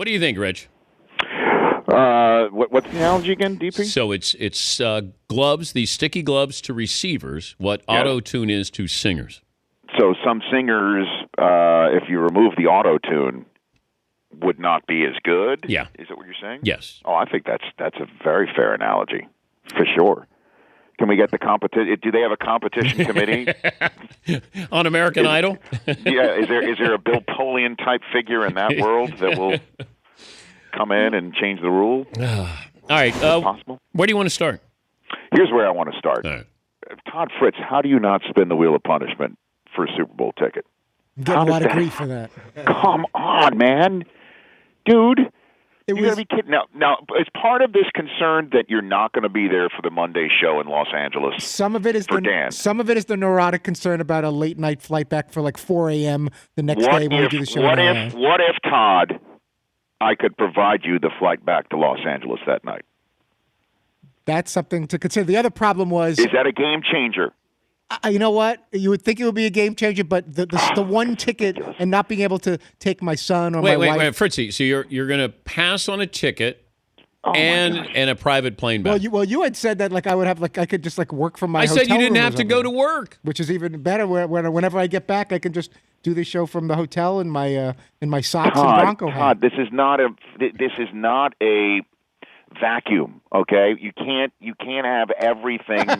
What do you think, Rich? What's the analogy again, DP? So it's gloves, these sticky gloves to receivers, what auto-tune is to singers. So some singers, if you remove the auto-tune, would not be as good? Yeah. Is that what you're saying? Yes. Oh, I think that's a very fair analogy, for sure. Can we get the competition? Do they have a competition committee? On American Idol? Yeah, is there a Bill Polian type figure in that world that will come in and change the rule? All right. Possible? Where do you want to start? Here's where I want to start. All right. Todd Fritz, how do you not spin the wheel of punishment for a Super Bowl ticket? I'm getting a lot of grief for that. Come on, man. Dude, you got to be kidding. Now, is part of this concern that you're not going to be there for the Monday show in Los Angeles? Some of it is Some of it is the neurotic concern about a late night flight back for like 4 a.m. the next day when we do the show. What if, Todd, I could provide you the flight back to Los Angeles that night? That's something to consider. The other problem was... Is that a game changer? You know what? You would think it would be a game changer, but the one ticket and not being able to take my son or my wife... Wait, Fritzy. So you're going to pass on a ticket and a private plane back. Well, you had said that I would have I could just work from my hotel I said you didn't room have to go to work, which is even better. Whenever I get back, I can just do the show from the hotel in my socks and Bronco hat. Todd, this is not a vacuum. Okay, you can't have everything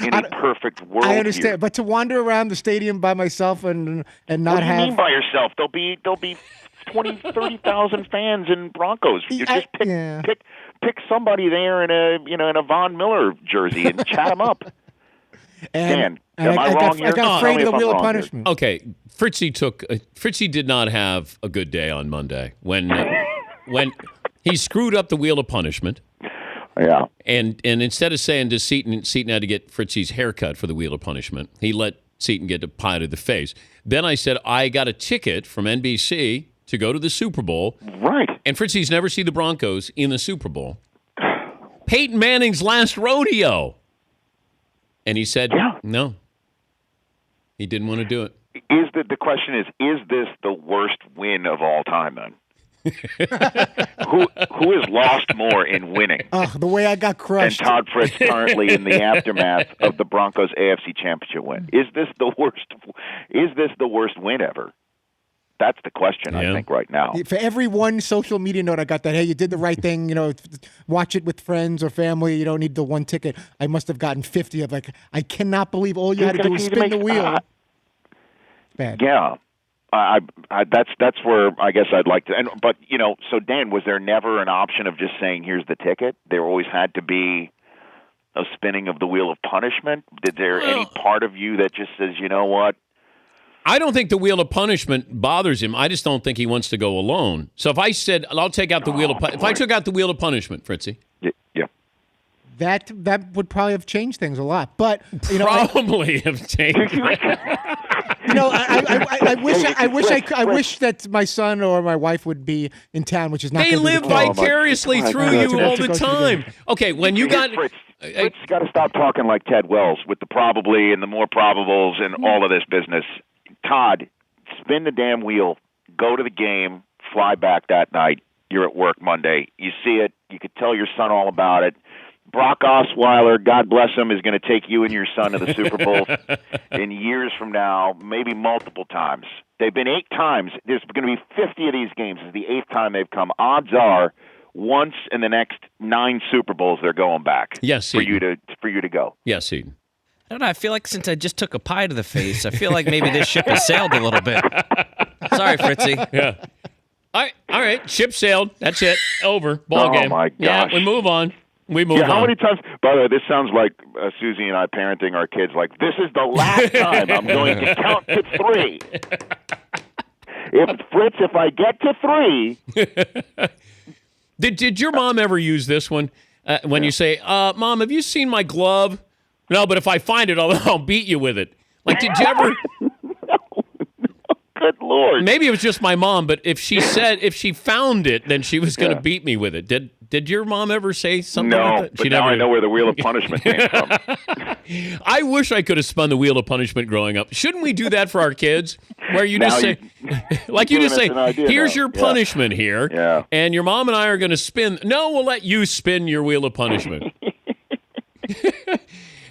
in a perfect world. I understand, here. But to wander around the stadium by myself and not have... What do you mean by yourself? There'll be 20, 30,000 fans in Broncos. You just pick somebody there in a Von Miller jersey and chat them up. Dan, am I wrong here? I got afraid of the wheel of punishment. Okay, Fritzy did not have a good day on Monday when he screwed up the wheel of punishment. Yeah. And instead of saying to Seton had to get Fritzy's haircut for the wheel of punishment, he let Seton get a pie to the face. Then I said, I got a ticket from NBC to go to the Super Bowl. Right. And Fritzy's never seen the Broncos in the Super Bowl. Peyton Manning's last rodeo. And he said, no. He didn't want to do it. The question is this the worst win of all time then? who has lost more in winning? The way I got crushed. And Todd Fritz currently in the aftermath of the Broncos AFC Championship win. Is this the worst win ever? That's the question, I think, right now. For every one social media note I got that, hey, you did the right thing, watch it with friends or family, you don't need the one ticket. I must have gotten 50 of I cannot believe all you had to do was spin the wheel. Bad. Yeah. That's where I guess I'd like to. But so Dan, was there never an option of just saying, "Here's the ticket"? There always had to be a spinning of the wheel of punishment. Did there any part of you that just says, "You know what"? I don't think the wheel of punishment bothers him. I just don't think he wants to go alone. So if I said, "I'll take out the wheel of if I took out the wheel of punishment, Fritzy." Yeah. That would probably have changed things a lot, but probably have changed. I wish that my son or my wife would be in town, which is not. They live vicariously through you all the time. Okay, when you got Fritz got to stop talking like Ted Wells with the probably and the more probables and all of this business. Todd, spin the damn wheel, go to the game, fly back that night. You're at work Monday. You see it. You could tell your son all about it. Brock Osweiler, God bless him, is going to take you and your son to the Super Bowl in years from now, maybe multiple times. They've been 8 times. There's going to be 50 of these games. This is the 8th time they've come. Odds are, once in the next 9 Super Bowls, they're going back. Yes, for you to go. Yes, Eden. I don't know. I feel like since I just took a pie to the face, I feel like maybe this ship has sailed a little bit. Sorry, Fritzy. Yeah. All right. Ship sailed. That's it. Over. Ball game. Oh, my gosh. Yeah, we move on. How many times? By the way, this sounds like Susie and I parenting our kids. Like, this is the last time I'm going to count to 3. If I get to 3. Did your mom ever use this one when you say, "Mom, have you seen my glove?" No, but if I find it, I'll beat you with it. Like, did you ever? No, good Lord. Maybe it was just my mom, but if she found it, then she was going to beat me with it. Did your mom ever say something like that? But now I know where the wheel of punishment came from. I wish I could have spun the wheel of punishment growing up. Shouldn't we do that for our kids? where you Now just say, like you just say, here's your punishment here, and your mom and I are going to spin. No, we'll let you spin your wheel of punishment.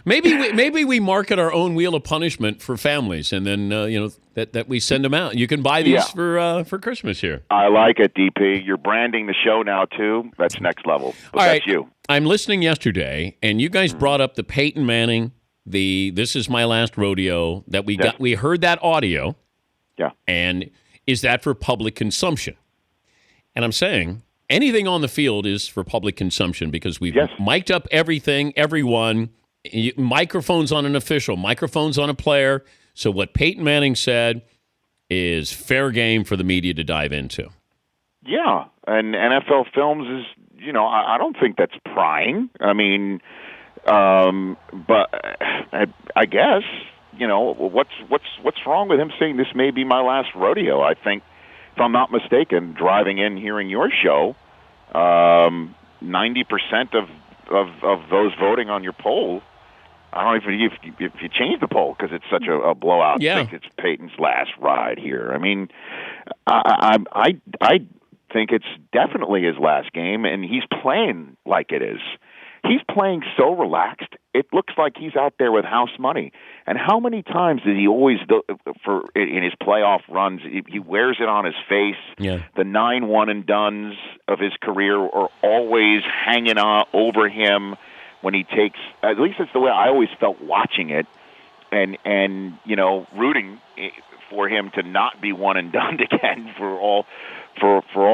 Maybe we market our own wheel of punishment for families, and then that we send them out. You can buy these for Christmas here. I like it, DP. You're branding the show now too. That's next level. But all that's right. you. I'm listening yesterday, and you guys brought up the Peyton Manning, the "This is my last rodeo" that we got. We heard that audio. Yeah. And is that for public consumption? And I'm saying anything on the field is for public consumption because we've mic'd up everything, everyone. Microphones on an official, microphones on a player. So what Peyton Manning said is fair game for the media to dive into. Yeah, and NFL Films is, I don't think that's prying. I mean, but I guess, what's wrong with him saying this may be my last rodeo? I think, if I'm not mistaken, driving in, hearing your show, 90% of those voting on your poll, I don't even if you change the poll because it's such a blowout. Yeah. Think it's Peyton's last ride here. I mean, I think it's definitely his last game, and he's playing like it is. He's playing so relaxed. It looks like he's out there with house money. And how many times did he always, in his playoff runs, he wears it on his face? Yeah. The 9 one-and-dones of his career are always hanging over him when he takes, at least it's the way I always felt watching it, and rooting for him to not be one and done again for all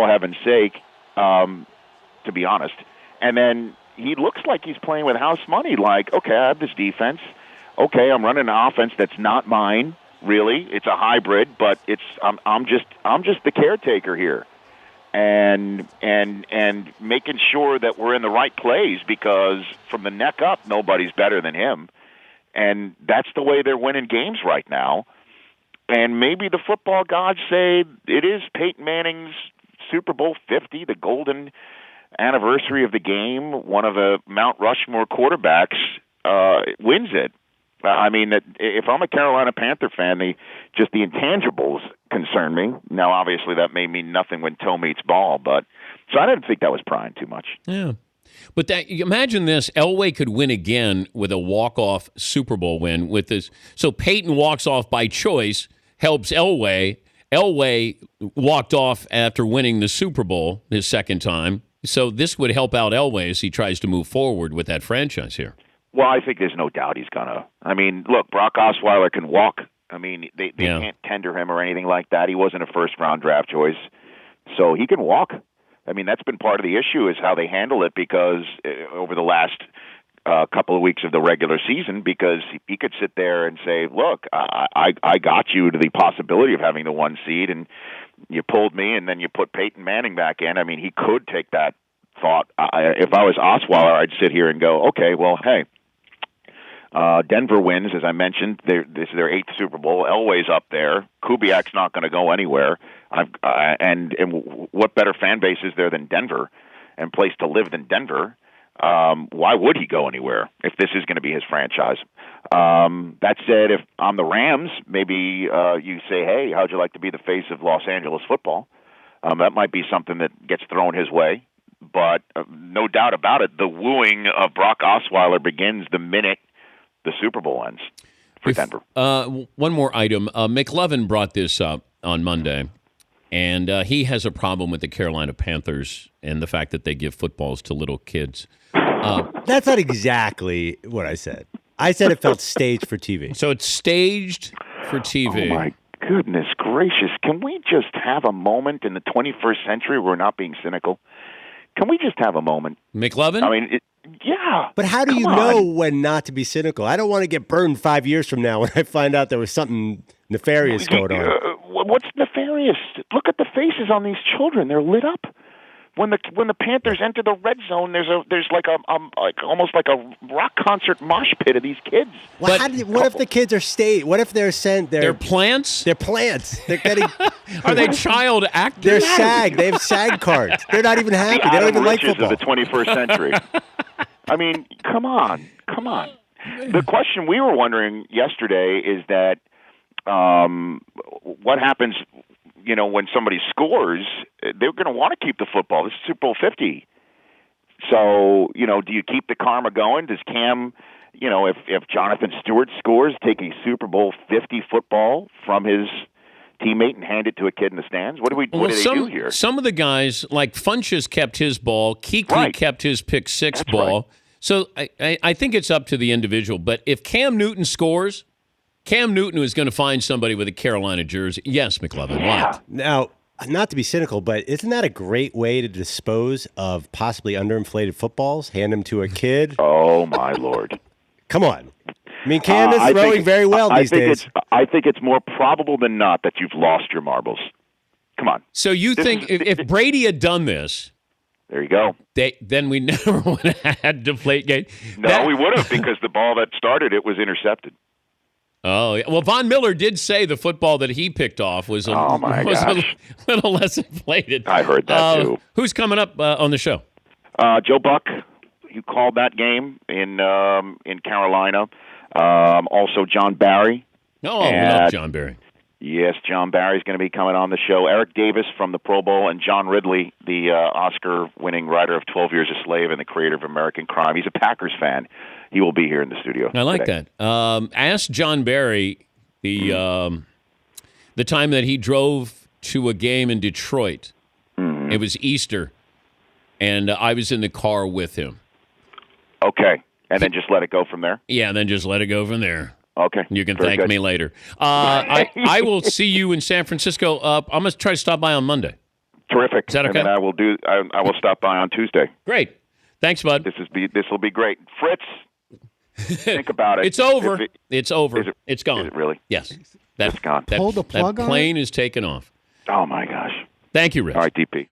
heaven's sake, to be honest. And then he looks like he's playing with house money. Like, okay, I have this defense. Okay, I'm running an offense that's not mine. Really, it's a hybrid, but I'm just the caretaker here, and making sure that we're in the right plays because from the neck up, nobody's better than him, and that's the way they're winning games right now. And maybe the football gods say it is Peyton Manning's Super Bowl 50, the golden anniversary of the game. One of the Mount Rushmore quarterbacks wins it. I mean, if I'm a Carolina Panther fan, the intangibles concern me. Now, obviously, that may mean nothing when toe meets ball, but so I didn't think that was prying too much. Yeah. But imagine this: Elway could win again with a walk-off Super Bowl win with this. So Peyton walks off by choice, helps Elway. Elway walked off after winning the Super Bowl his second time. So this would help out Elway as he tries to move forward with that franchise here. Well, I think there's no doubt he's gonna. I mean, look, Brock Osweiler can walk. I mean, they can't tender him or anything like that. He wasn't a first-round draft choice, so he can walk. I mean, that's been part of the issue is how they handle it because over the last couple of weeks of the regular season, because he could sit there and say, look, I got you to the possibility of having the 1 seed, and you pulled me, and then you put Peyton Manning back in. I mean, he could take that thought. If I was Osweiler, I'd sit here and go, okay, well, hey, Denver wins, as I mentioned. This is their 8th Super Bowl. Elway's up there. Kubiak's not going to go anywhere. And what better fan base is there than Denver and place to live than Denver? Why would he go anywhere if this is going to be his franchise? That said, if I'm the Rams, maybe you say, hey, how'd you like to be the face of Los Angeles football? That might be something that gets thrown his way. But no doubt about it, the wooing of Brock Osweiler begins the minute the Super Bowl ends for Denver. One more item. McLovin brought this up on Monday, and he has a problem with the Carolina Panthers and the fact that they give footballs to little kids. That's not exactly what I said. I said it felt staged for TV. So it's staged for TV. Oh, my goodness gracious. Can we just have a moment in the 21st century where we're not being cynical? Can we just have a moment? McLovin? I mean, yeah. But how do you know when not to be cynical? I don't want to get burned 5 years from now when I find out there was something nefarious going on. What's nefarious? Look at the faces on these children. They're lit up. When the Panthers enter the red zone, there's like almost like a rock concert mosh pit of these kids. Well, what if the kids are staged? What if they're sent? They're plants. They're plants. They're getting. Are they child actors? They're SAG. They have SAG cards. They're not even happy. They don't even like football. Of the 21st century. I mean, come on. The question we were wondering yesterday is that what happens, when somebody scores? They're going to want to keep the football. This is Super Bowl 50. So, do you keep the karma going? Does Cam, if Jonathan Stewart scores, take a Super Bowl 50 football from his teammate and hand it to a kid in the stands? What do they do here? Some of the guys, like Funches kept his ball, Kuechly Right. kept his pick six That's ball. right. So I think it's up to the individual. But if Cam Newton scores, Cam Newton is going to find somebody with a Carolina jersey. Yes, McLovin. Yeah. What? Now, not to be cynical, but isn't that a great way to dispose of possibly underinflated footballs? Hand them to a kid? Oh, my Lord. Come on. I mean, Cam is I throwing think- very well I these think days. I think it's more probable than not that you've lost your marbles. Come on. So you think if Brady had done this, There you go. then we never would have had Deflategate? No, we would have, because the ball that started it was intercepted. Oh, yeah. Well, Von Miller did say the football that he picked off was a, Oh, my was a gosh. little less inflated. I heard that, too. Who's coming up on the show? Joe Buck, you called that game in Carolina. Also, John Barry. Oh, we love John Barry. Yes, John Barry's going to be coming on the show. Eric Davis from the Pro Bowl, and John Ridley, the Oscar-winning writer of 12 Years a Slave and the creator of American Crime. He's a Packers fan. He will be here in the studio. I like today. that. Ask John Barry the time that he drove to a game in Detroit. Mm-hmm. It was Easter, and I was in the car with him. Okay, and then just let it go from there? Yeah, and then just let it go from there. Okay. You can Very thank good. me later. I will see you in San Francisco. I'm going to try to stop by on Monday. Terrific. Is that okay? And then I will stop by on Tuesday. Great. Thanks, bud. This will be great. Fritz, think about it. It's over. If It's over. is it- It's gone. is it really? Yes. It's gone. Pull the plug that on plane is taken off. Oh, my gosh. Thank you, Rich. All right, DP.